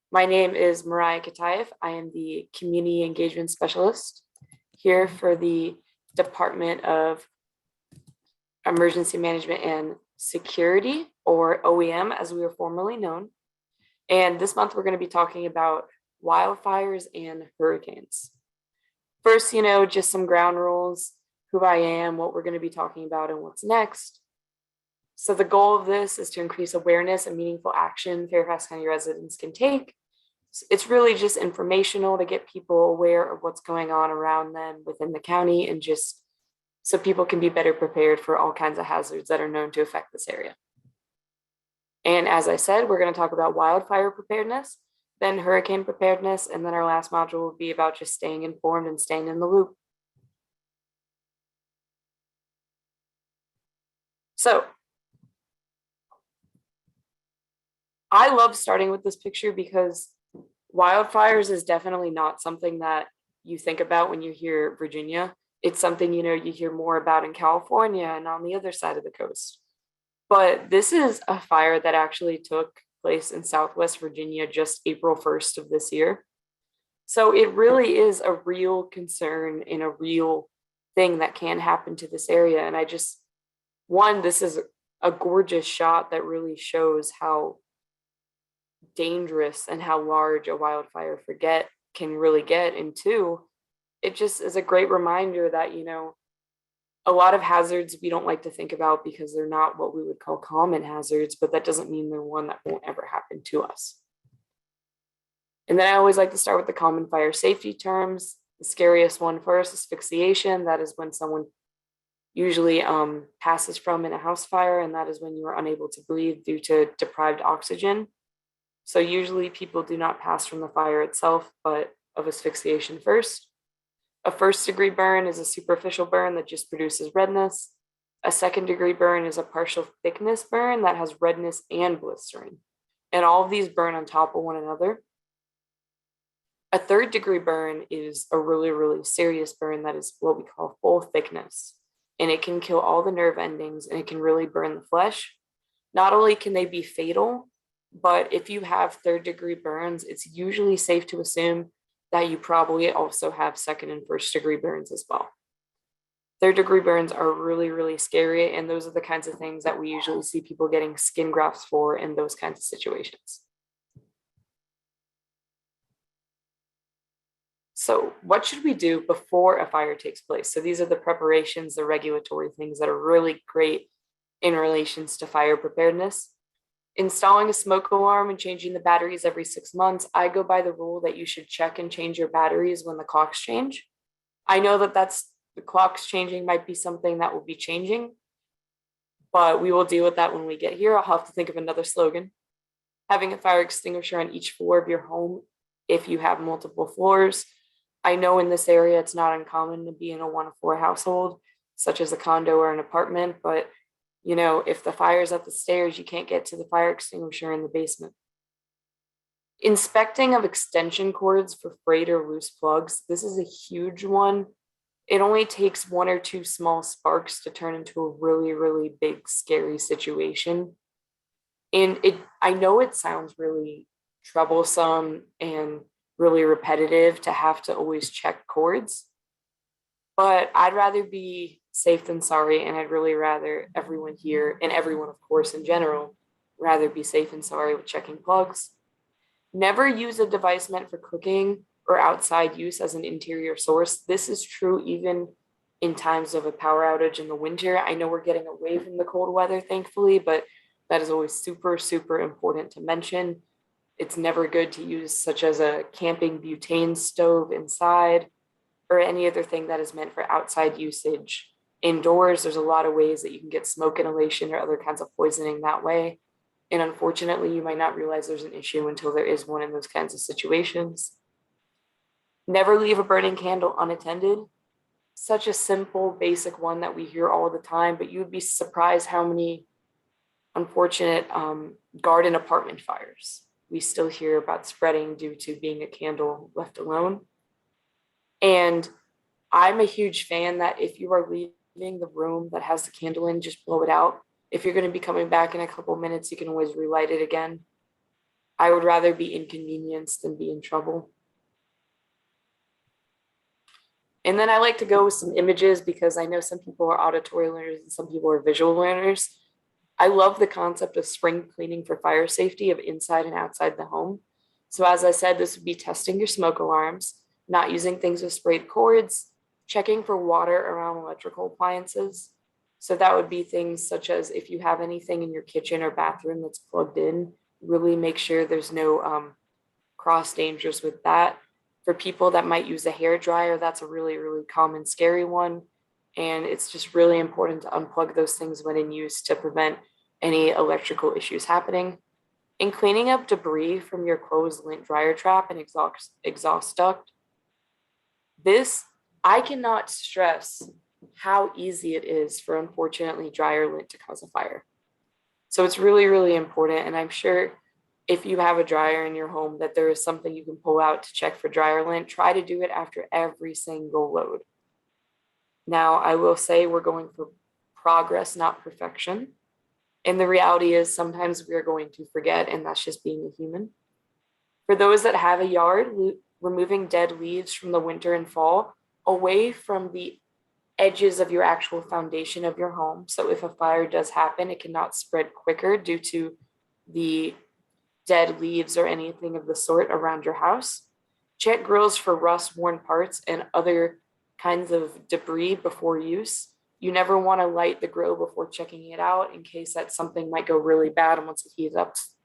My name is Mariah Katayev. I am the Community Engagement Specialist here for the Department of Emergency Management and Security, or OEM as we are formerly known. And this month we're going to be talking about wildfires and hurricanes. First, just some ground rules, who I am, what we're going to be talking about, and what's next. So the goal of this is to increase awareness and meaningful action Fairfax County residents can take. It's really just informational to get people aware of what's going on around them within the county, and just so people can be better prepared for all kinds of hazards that are known to affect this area. And as I said, we're going to talk about wildfire preparedness, then hurricane preparedness, and then our last module will be about just staying informed and staying in the loop. So I love starting with this picture because wildfires is definitely not something that you think about when you hear Virginia. It's something, you hear more about in California and on the other side of the coast. But this is a fire that actually took place in Southwest Virginia just April 1st of this year. So it really is a real concern and a real thing that can happen to this area. And this is a gorgeous shot that really shows how dangerous and how large a wildfire can really get. And two, it just is a great reminder that, a lot of hazards we don't like to think about because they're not what we would call common hazards, but that doesn't mean they're one that won't ever happen to us. And then I always like to start with the common fire safety terms. The scariest one first, asphyxiation. That is when someone usually passes from in a house fire, and that is when you are unable to breathe due to deprived oxygen. So usually people do not pass from the fire itself, but of asphyxiation first. A first-degree burn is a superficial burn that just produces redness. A second-degree burn is a partial thickness burn that has redness and blistering. And all of these burn on top of one another. A third-degree burn is a really, really serious burn that is what we call full thickness. And it can kill all the nerve endings, and it can really burn the flesh. Not only can they be fatal, but if you have third-degree burns, it's usually safe to assume that you probably also have second and first-degree burns as well. Third-degree burns are really, really scary, and those are the kinds of things that we usually see people getting skin grafts for in those kinds of situations. So what should we do before a fire takes place? So these are the preparations, the regulatory things that are really great in relations to fire preparedness. Installing a smoke alarm and changing the batteries every 6 months. I go by the rule that you should check and change your batteries when the clocks change. I know that the clocks changing might be something that will be changing, but we will deal with that when we get here. I'll have to think of another slogan. Having a fire extinguisher on each floor of your home if you have multiple floors. I know in this area it's not uncommon to be in a 1-4 household, such as a condo or an apartment, but if the fire's up the stairs, you can't get to the fire extinguisher in the basement. Inspecting of extension cords for frayed or loose plugs. This is a huge one. It only takes 1 or 2 small sparks to turn into a really, really big, scary situation. And I know it sounds really troublesome and really repetitive to have to always check cords, but I'd rather be safe than sorry, and I'd really rather everyone here, and everyone, of course, in general, rather be safe and sorry with checking plugs. Never use a device meant for cooking or outside use as an interior source. This is true even in times of a power outage in the winter. I know we're getting away from the cold weather, thankfully, but that is always super, super important to mention. It's never good to use such as a camping butane stove inside or any other thing that is meant for outside usage. Indoors, there's a lot of ways that you can get smoke inhalation or other kinds of poisoning that way. And unfortunately, you might not realize there's an issue until there is one in those kinds of situations. Never leave a burning candle unattended. Such a simple, basic one that we hear all the time, but you'd be surprised how many unfortunate garden apartment fires we still hear about spreading due to being a candle left alone. And I'm a huge fan that if you are leaving the room that has the candle in, just blow it out. If you're going to be coming back in a couple minutes, you can always relight it again. I would rather be inconvenienced than be in trouble. And then I like to go with some images because I know some people are auditory learners and some people are visual learners. I love the concept of spring cleaning for fire safety of inside and outside the home. So as I said, this would be testing your smoke alarms, not using things with sprayed cords, checking for water around electrical appliances. So that would be things such as if you have anything in your kitchen or bathroom that's plugged in, really make sure there's no cross dangers with that. For people that might use a hair dryer, that's a really, really common, scary one. And it's just really important to unplug those things when in use to prevent any electrical issues happening. In cleaning up debris from your closed lint dryer trap and exhaust duct, this, I cannot stress how easy it is for, unfortunately, dryer lint to cause a fire. So it's really, really important. And I'm sure if you have a dryer in your home that there is something you can pull out to check for dryer lint. Try to do it after every single load. Now, I will say we're going for progress, not perfection. And the reality is sometimes we are going to forget, and that's just being a human. For those that have a yard, removing dead leaves from the winter and fall away from the edges of your actual foundation of your home. So if a fire does happen, it cannot spread quicker due to the dead leaves or anything of the sort around your house. Check grills for rust-worn parts and other kinds of debris before use. You never want to light the grill before checking it out in case that something might go really bad once it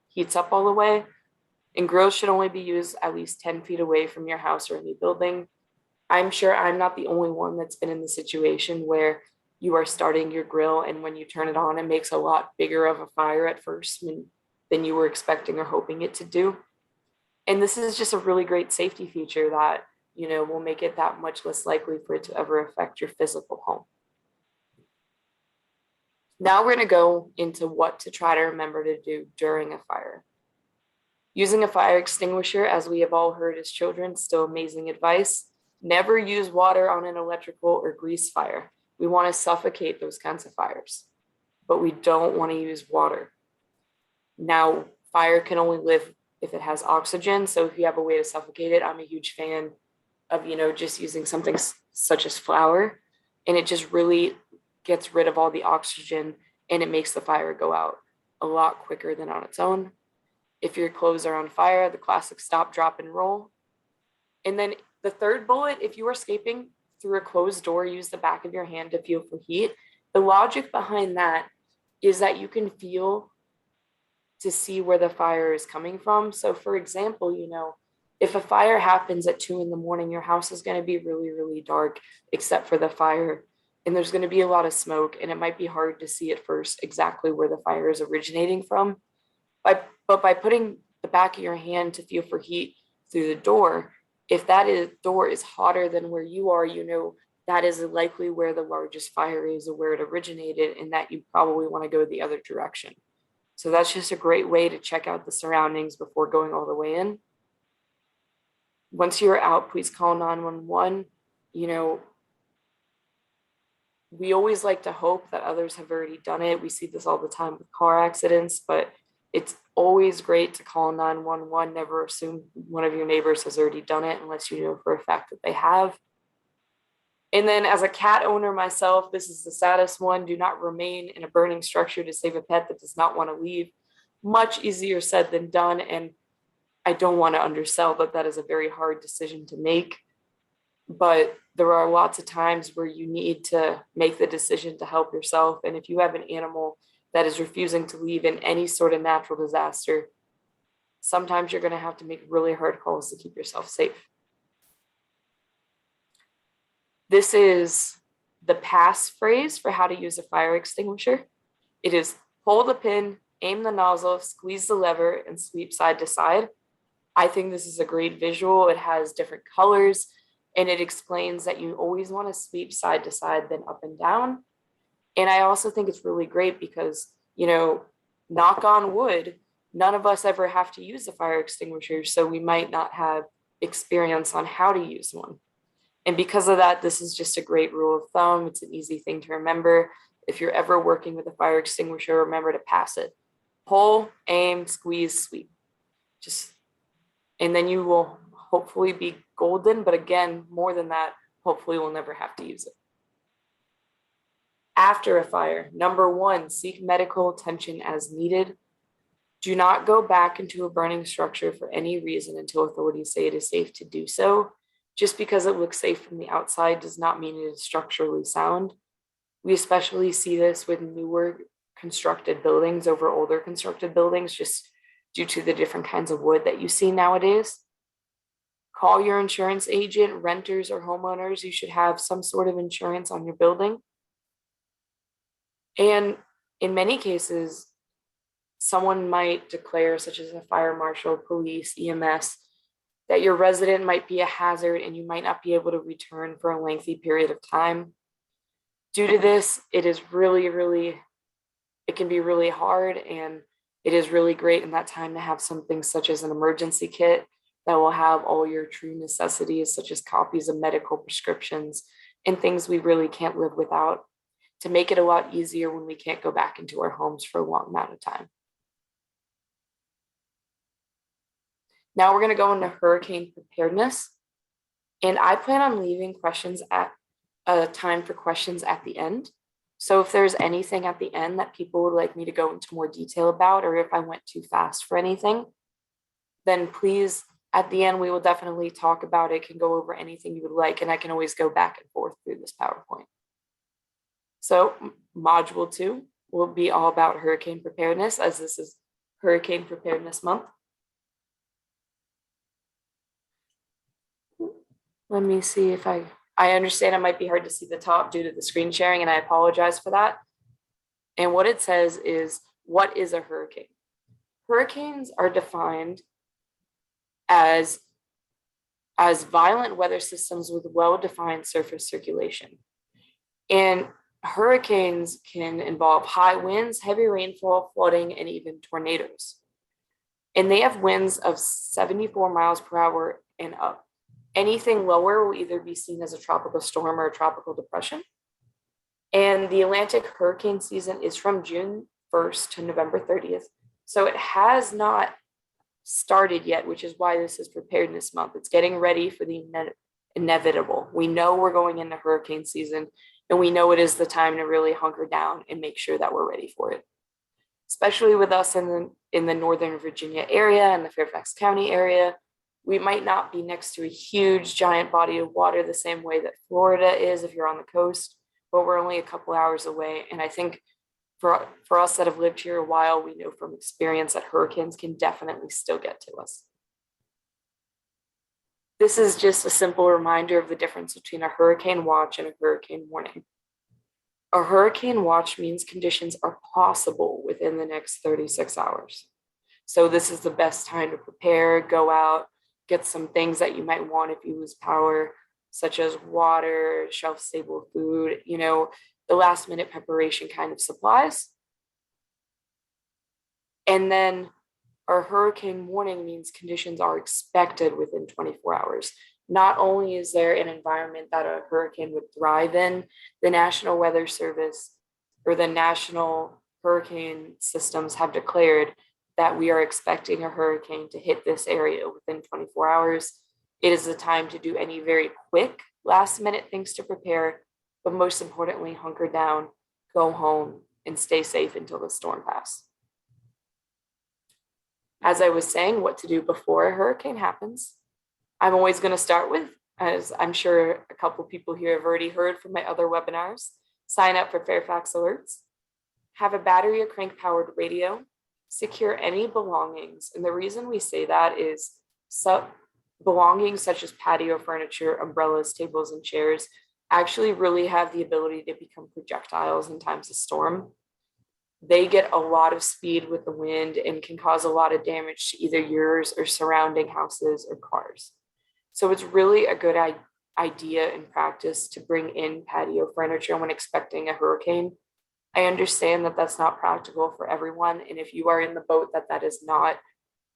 heats up all the way. And grills should only be used at least 10 feet away from your house or any building. I'm sure I'm not the only one that's been in the situation where you are starting your grill and when you turn it on, it makes a lot bigger of a fire at first than you were expecting or hoping it to do. And this is just a really great safety feature that, will make it that much less likely for it to ever affect your physical home. Now we're going to go into what to try to remember to do during a fire. Using a fire extinguisher, as we have all heard as children, still amazing advice. Never use water on an electrical or grease fire. We want to suffocate those kinds of fires, but we don't want to use water. Now, fire can only live if it has oxygen. So if you have a way to suffocate it, I'm a huge fan of, just using something such as flour, and it just really gets rid of all the oxygen and it makes the fire go out a lot quicker than on its own. If your clothes are on fire, the classic stop, drop, and roll. And then the third bullet, if you are escaping through a closed door, use the back of your hand to feel for heat. The logic behind that is that you can feel to see where the fire is coming from. So for example, if a fire happens at 2 a.m, your house is going to be really, really dark, except for the fire. And there's going to be a lot of smoke, and it might be hard to see at first exactly where the fire is originating from. But by putting the back of your hand to feel for heat through the door, if door is hotter than where you are, that is likely where the largest fire is or where it originated, and that you probably want to go the other direction. So that's just a great way to check out the surroundings before going all the way in. Once you're out, please call 911. We always like to hope that others have already done it. We see this all the time with car accidents, but it's always great to call 911. Never assume one of your neighbors has already done it unless you know for a fact that they have. And then as a cat owner myself, this is the saddest one. Do not remain in a burning structure to save a pet that does not want to leave. Much easier said than done. And I don't want to undersell that is a very hard decision to make. But there are lots of times where you need to make the decision to help yourself. And if you have an animal that is refusing to leave in any sort of natural disaster, sometimes you're going to have to make really hard calls to keep yourself safe. This is the pass phrase for how to use a fire extinguisher. It is pull the pin, aim the nozzle, squeeze the lever, and sweep side to side. I think this is a great visual. It has different colors, and it explains that you always want to sweep side to side, then up and down. And I also think it's really great because, knock on wood, none of us ever have to use a fire extinguisher, so we might not have experience on how to use one. And because of that, this is just a great rule of thumb. It's an easy thing to remember. If you're ever working with a fire extinguisher, remember to pass it. Pull, aim, squeeze, sweep. And then you will hopefully be golden, but again, more than that, hopefully we'll never have to use it. After a fire, number 1, seek medical attention as needed. Do not go back into a burning structure for any reason until authorities say it is safe to do so. Just because it looks safe from the outside does not mean it is structurally sound. We especially see this with newer constructed buildings over older constructed buildings, just due to the different kinds of wood that you see nowadays. Call your insurance agent, renters or homeowners. You should have some sort of insurance on your building. And in many cases, someone might declare, such as a fire marshal, police, EMS, that your resident might be a hazard and you might not be able to return for a lengthy period of time. Due to this, it can be really hard, and it is really great in that time to have something such as an emergency kit that will have all your true necessities, such as copies of medical prescriptions and things we really can't live without, to make it a lot easier when we can't go back into our homes for a long amount of time. Now we're going to go into hurricane preparedness, and I plan on leaving questions at time for questions at the end. So if there's anything at the end that people would like me to go into more detail about, or if I went too fast for anything, then please, at the end, we will definitely talk about it, can go over anything you would like, and I can always go back and forth through this PowerPoint. So module 2 will be all about hurricane preparedness, as this is Hurricane Preparedness Month. Let me see if I understand it might be hard to see the top due to the screen sharing, and I apologize for that. And what it says is, what is a hurricane? Hurricanes are defined as violent weather systems with well-defined surface circulation. And hurricanes can involve high winds, heavy rainfall, flooding, and even tornadoes. And they have winds of 74 miles per hour and up. Anything lower will either be seen as a tropical storm or a tropical depression. And the Atlantic hurricane season is from June 1st to November 30th. So it has not started yet, which is why this is Preparedness Month. It's getting ready for the inevitable. We know we're going into hurricane season, and we know it is the time to really hunker down and make sure that we're ready for it. Especially with us in the Northern Virginia area and the Fairfax County area, we might not be next to a huge giant body of water the same way that Florida is if you're on the coast, but we're only a couple hours away. And I think for us that have lived here a while, we know from experience that hurricanes can definitely still get to us. This is just a simple reminder of the difference between a hurricane watch and a hurricane warning. A hurricane watch means conditions are possible within the next 36 hours. So this is the best time to prepare, go out, get some things that you might want if you lose power, such as water, shelf-stable food, the last-minute preparation kind of supplies. And then our hurricane warning means conditions are expected within 24 hours. Not only is there an environment that a hurricane would thrive in, the National Weather Service or the National Hurricane Systems have declared that we are expecting a hurricane to hit this area within 24 hours. It is the time to do any very quick last-minute things to prepare, but most importantly, hunker down, go home, and stay safe until the storm passes. As I was saying, what to do before a hurricane happens, I'm always going to start with, as I'm sure a couple people here have already heard from my other webinars, sign up for Fairfax alerts, have a battery or crank-powered radio, secure any belongings. And the reason we say that is belongings such as patio furniture, umbrellas, tables, and chairs actually really have the ability to become projectiles in times of storm. They get a lot of speed with the wind and can cause a lot of damage to either yours or surrounding houses or cars. So it's really a good idea in practice to bring in patio furniture when expecting a hurricane. I understand that that's not practical for everyone. And if you are in the boat that is not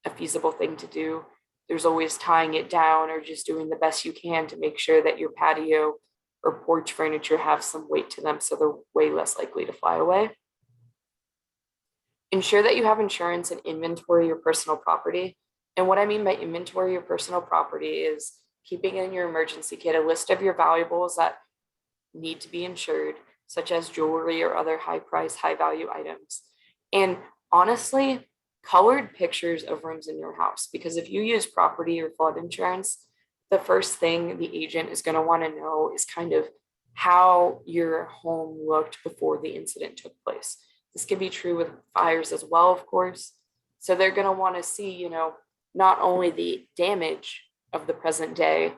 a feasible thing to do, there's always tying it down or just doing the best you can to make sure that your patio or porch furniture have some weight to them so they're way less likely to fly away. Ensure that you have insurance and inventory your personal property. And what I mean by inventory your personal property is keeping in your emergency kit a list of your valuables that need to be insured, such as jewelry or other high price, high value items. And honestly, colored pictures of rooms in your house, because if you use property or flood insurance, the first thing the agent is going to want to know is kind of how your home looked before the incident took place. This can be true with fires as well, of course. So they're going to want to see, not only the damage of the present day,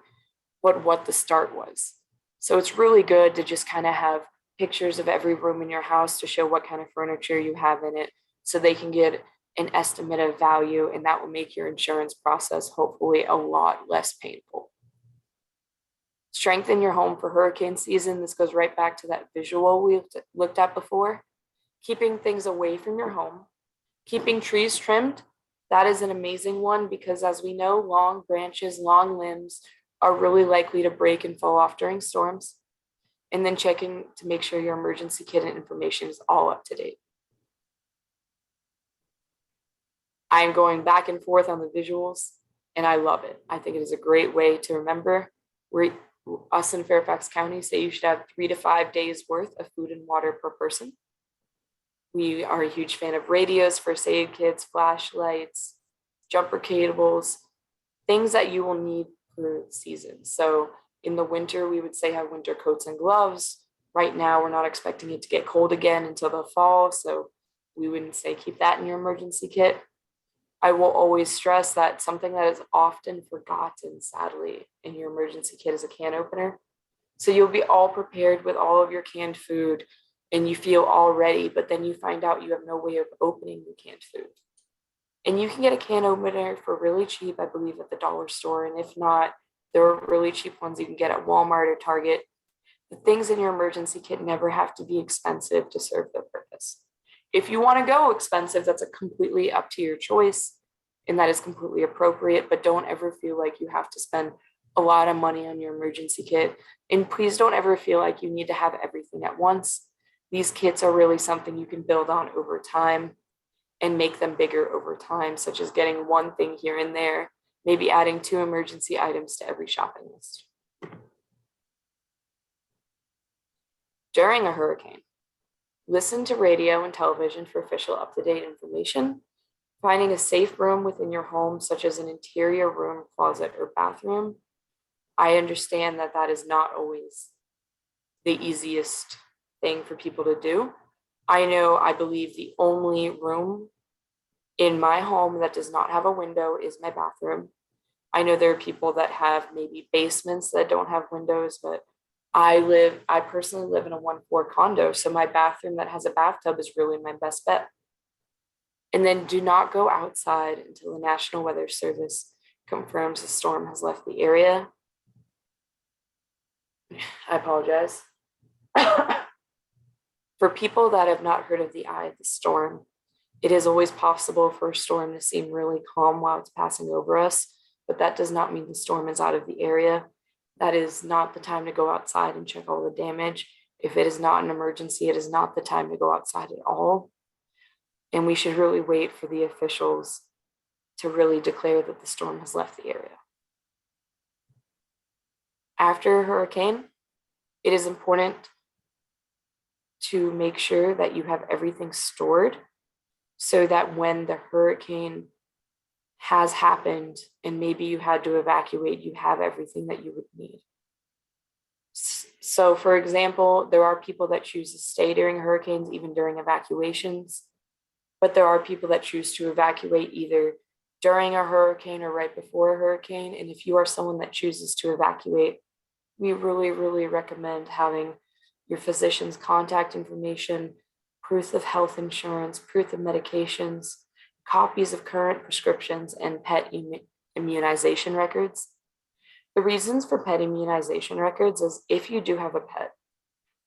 but what the start was. So it's really good to just kind of have pictures of every room in your house to show what kind of furniture you have in it, so they can get an estimate of value, and that will make your insurance process hopefully a lot less painful. Strengthen your home for hurricane season. This goes right back to that visual we looked at before. Keeping things away from your home. Keeping trees trimmed. That is an amazing one, because as we know, long branches, long limbs are really likely to break and fall off during storms. And then checking to make sure your emergency kit and information is all up to date. I am going back and forth on the visuals, and I love it. I think it is a great way to remember. Us in Fairfax County say you should have 3 to 5 days worth of food and water per person. We are a huge fan of radios, first aid kits, flashlights, jumper cables, things that you will need per season. So in the winter, we would say have winter coats and gloves. Right now, we're not expecting it to get cold again until the fall, so we wouldn't say keep that in your emergency kit. I will always stress that something that is often forgotten, sadly, in your emergency kit is a can opener. So you'll be all prepared with all of your canned food, and you feel all ready, but then you find out you have no way of opening the canned food. And you can get a can opener for really cheap, I believe, at the dollar store. And if not, there are really cheap ones you can get at Walmart or Target. The things in your emergency kit never have to be expensive to serve their purpose. If you want to go expensive, that's a completely up to your choice, and that is completely appropriate, but don't ever feel like you have to spend a lot of money on your emergency kit. And please don't ever feel like you need to have everything at once. These kits are really something you can build on over time and make them bigger over time, such as getting one thing here and there, maybe adding 2 emergency items to every shopping list. During a hurricane, listen to radio and television for official up-to-date information. Finding a safe room within your home, such as an interior room, closet, or bathroom. I understand that that is not always the easiest thing for people to do. I believe the only room in my home that does not have a window is my bathroom. I know there are people that have maybe basements that don't have windows, but I personally live in a 1-floor condo, so my bathroom that has a bathtub is really my best bet. And then do not go outside until the National Weather Service confirms the storm has left the area. I apologize. For people that have not heard of the eye of the storm, it is always possible for a storm to seem really calm while it's passing over us, but that does not mean the storm is out of the area. That is not the time to go outside and check all the damage. If it is not an emergency, it is not the time to go outside at all. And we should really wait for the officials to really declare that the storm has left the area. After a hurricane, it is important to make sure that you have everything stored so that when the hurricane has happened and maybe you had to evacuate, you have everything that you would need. So for example, there are people that choose to stay during hurricanes, even during evacuations, but there are people that choose to evacuate either during a hurricane or right before a hurricane. And if you are someone that chooses to evacuate, we really, really recommend having your physician's contact information, proof of health insurance, proof of medications, copies of current prescriptions, and pet immunization records. The reasons for pet immunization records is if you do have a pet,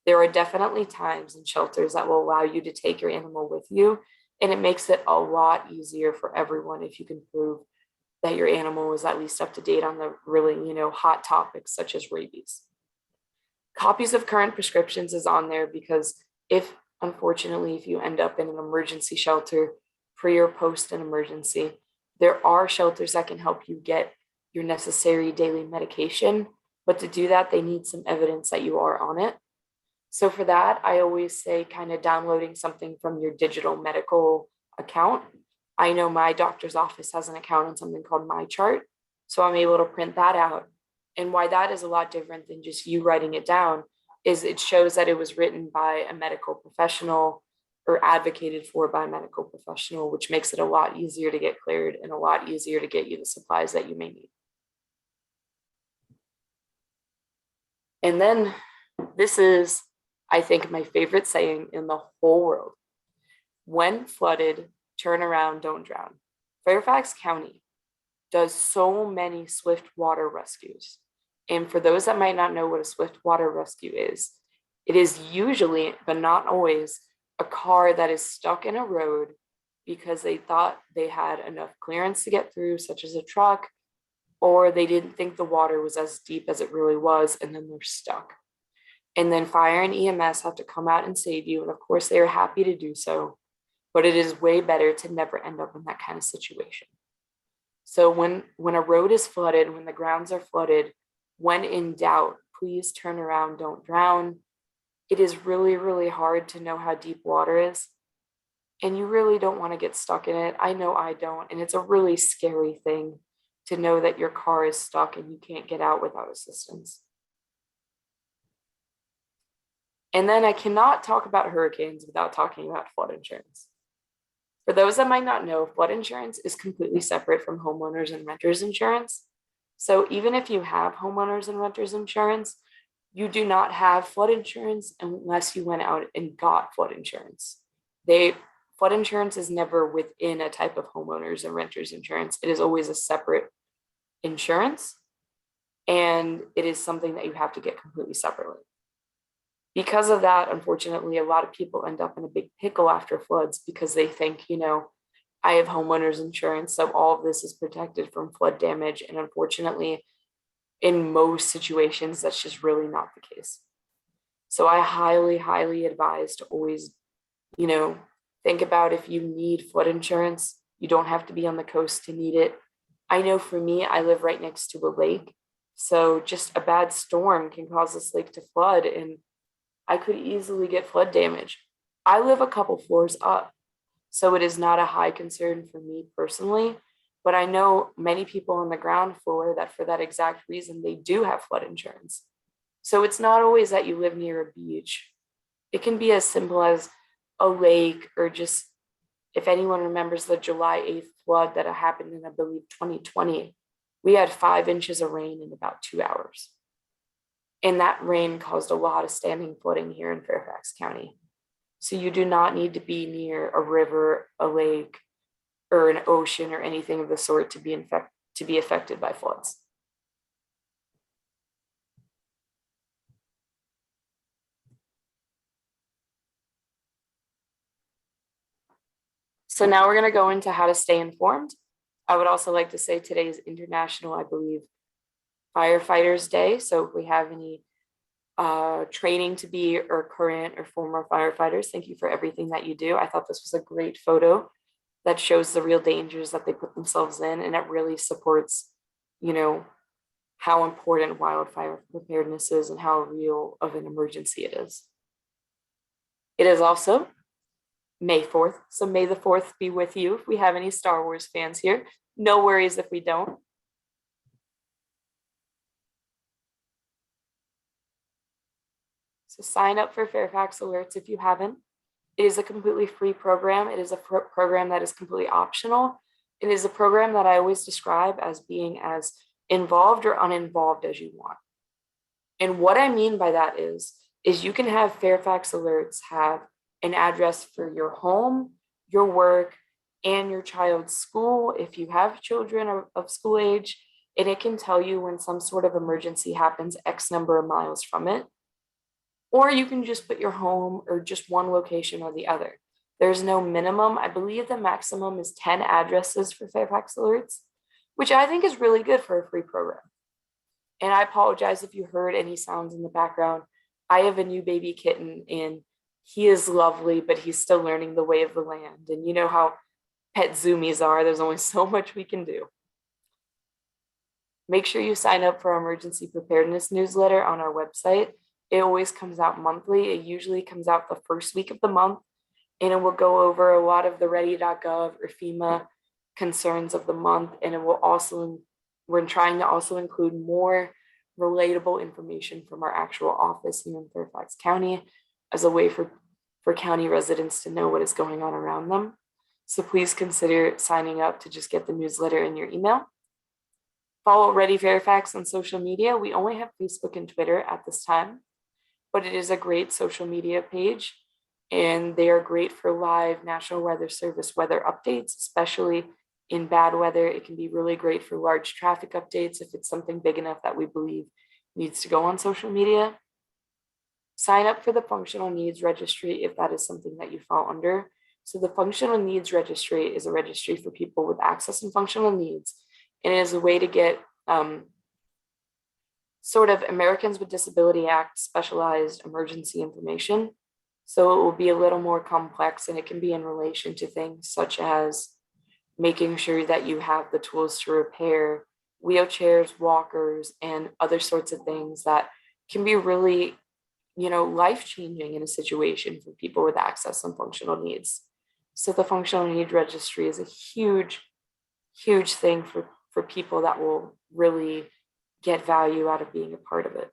there are definitely times in shelters that will allow you to take your animal with you, and it makes it a lot easier for everyone if you can prove that your animal is at least up to date on the really, hot topics such as rabies. Copies of current prescriptions is on there because unfortunately, if you end up in an emergency shelter pre or post an emergency, There are shelters that can help you get your necessary daily medication, but to do that, they need some evidence that you are on it. So for that, I always say kind of downloading something from your digital medical account. I know my doctor's office has an account on something called My Chart, so I'm able to print that out. And why that is a lot different than just you writing it down is it shows that it was written by a medical professional or advocated for by a medical professional, which makes it a lot easier to get cleared and a lot easier to get you the supplies that you may need. And then this is, I think, my favorite saying in the whole world. When flooded, turn around, don't drown. Fairfax County does so many swift water rescues. And for those that might not know what a swift water rescue is, it is usually, but not always, a car that is stuck in a road because they thought they had enough clearance to get through, such as a truck, or they didn't think the water was as deep as it really was, and then they're stuck. And then fire and EMS have to come out and save you. And of course, they are happy to do so, but it is way better to never end up in that kind of situation. So when a road is flooded, when the grounds are flooded, when in doubt, please turn around, don't drown. It is really, really hard to know how deep water is. And you really don't want to get stuck in it. I know I don't. And it's a really scary thing to know that your car is stuck and you can't get out without assistance. And then I cannot talk about hurricanes without talking about flood insurance. For those that might not know, flood insurance is completely separate from homeowners and renters insurance. So even if you have homeowners and renters insurance, you do not have flood insurance unless you went out and got flood insurance. Flood insurance is never within a type of homeowners and renters insurance. It is always a separate insurance, and it is something that you have to get completely separately. Because of that, unfortunately, a lot of people end up in a big pickle after floods because they think, I have homeowners insurance, so all of this is protected from flood damage. And unfortunately, in most situations, that's just really not the case. So I highly, highly advise to always, think about if you need flood insurance. You don't have to be on the coast to need it. I know for me, I live right next to a lake. So just a bad storm can cause this lake to flood, and I could easily get flood damage. I live a couple floors up, so it is not a high concern for me personally, but I know many people on the ground floor that for that exact reason, they do have flood insurance. So it's not always that you live near a beach. It can be as simple as a lake, or just, if anyone remembers the July 8th flood that happened in, I believe, 2020, we had 5 inches of rain in about 2 hours. And that rain caused a lot of standing flooding here in Fairfax County. So you do not need to be near a river, a lake, or an ocean, or anything of the sort to be affected by floods. So now we're going to go into how to stay informed. I would also like to say today is International, I believe, Firefighters Day. So if we have any training to be, or current or former firefighters, thank you for everything that you do. I thought this was a great photo that shows the real dangers that they put themselves in, and it really supports, how important wildfire preparedness is and how real of an emergency it is. It is also May 4th, so may the 4th be with you. If we have any Star Wars fans here, no worries if we don't. So sign up for Fairfax Alerts if you haven't. It is a completely free program. It is a program that is completely optional. It is a program that I always describe as being as involved or uninvolved as you want. And what I mean by that is you can have Fairfax Alerts have an address for your home, your work, and your child's school if you have children of school age, and it can tell you when some sort of emergency happens X number of miles from it. Or you can just put your home or just one location or the other. There's no minimum. I believe the maximum is 10 addresses for Fairfax Alerts, which I think is really good for a free program. And I apologize if you heard any sounds in the background. I have a new baby kitten, and he is lovely, but he's still learning the way of the land. And you know how pet zoomies are. There's only so much we can do. Make sure you sign up for our emergency preparedness newsletter on our website. It always comes out monthly. It usually comes out the first week of the month, and it will go over a lot of the ready.gov or FEMA concerns of the month. And it will also, we're trying to also include more relatable information from our actual office here in Fairfax County as a way for county residents to know what is going on around them. So please consider signing up to just get the newsletter in your email. Follow Ready Fairfax on social media. We only have Facebook and Twitter at this time, but it is a great social media page, and they are great for live National Weather Service weather updates, especially in bad weather. It can be really great for large traffic updates if it's something big enough that we believe needs to go on social media. Sign up for the Functional Needs Registry if that is something that you fall under. So the Functional Needs Registry is a registry for people with access and functional needs, and it is a way to get sort of Americans with Disability Act specialized emergency information. So it will be a little more complex, and it can be in relation to things such as making sure that you have the tools to repair wheelchairs, walkers, and other sorts of things that can be really, life-changing in a situation for people with access and functional needs. So the Functional Needs Registry is a huge, huge thing for people that will really get value out of being a part of it.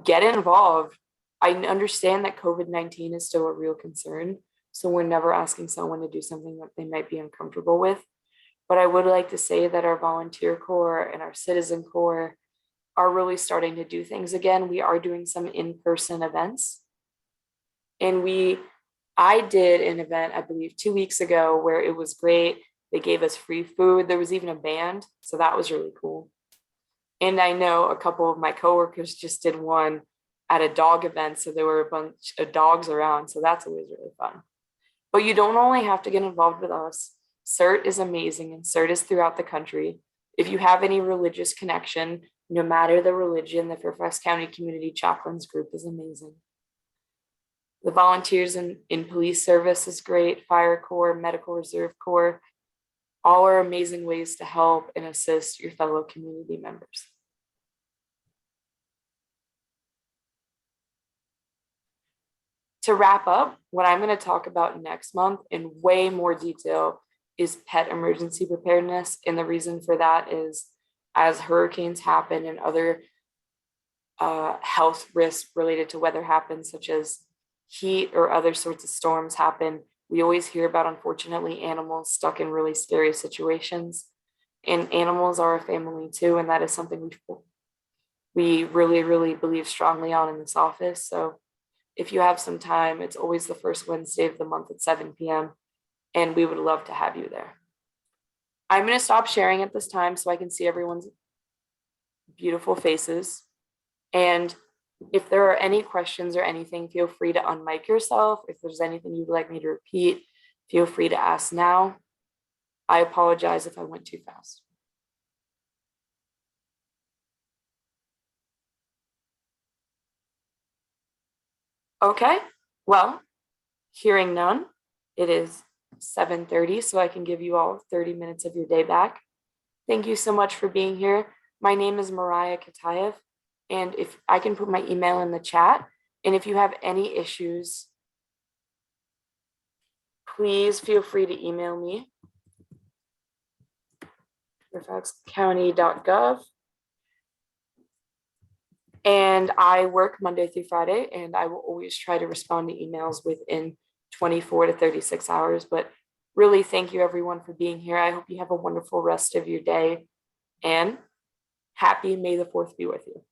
Get involved. I understand that COVID-19 is still a real concern, so we're never asking someone to do something that they might be uncomfortable with. But I would like to say that our volunteer corps and our citizen corps are really starting to do things again. We are doing some in-person events. And I did an event, I believe 2 weeks ago, where it was great. They gave us free food. There was even a band, so that was really cool. And I know a couple of my coworkers just did one at a dog event, so there were a bunch of dogs around, so that's always really fun. But you don't only have to get involved with us. CERT is amazing, and CERT is throughout the country. If you have any religious connection, no matter the religion, the Fairfax County Community Chaplains Group is amazing. The volunteers in police service is great, Fire Corps, Medical Reserve Corps, all are amazing ways to help and assist your fellow community members. To wrap up, what I'm going to talk about next month in way more detail is pet emergency preparedness. And the reason for that is as hurricanes happen and other health risks related to weather happen, such as heat or other sorts of storms happen, we always hear about, unfortunately, animals stuck in really scary situations. And animals are a family too, and that is something we really, really believe strongly on in this office. So if you have some time, it's always the first Wednesday of the month at 7 p.m. and we would love to have you there. I'm going to stop sharing at this time so I can see everyone's beautiful faces. And if there are any questions or anything, feel free to unmic yourself. If there's anything you'd like me to repeat, feel free to ask now. I apologize if I went too fast. Okay, well, hearing none, it is 7:30, so I can give you all 30 minutes of your day back. Thank you so much for being here. My name is Mariah Katayev, and if I can put my email in the chat, and if you have any issues, please feel free to email me, fairfaxcounty.gov. And I work Monday through Friday, and I will always try to respond to emails within 24 to 36 hours. But really, thank you everyone for being here. I hope you have a wonderful rest of your day, and happy May the 4th be with you.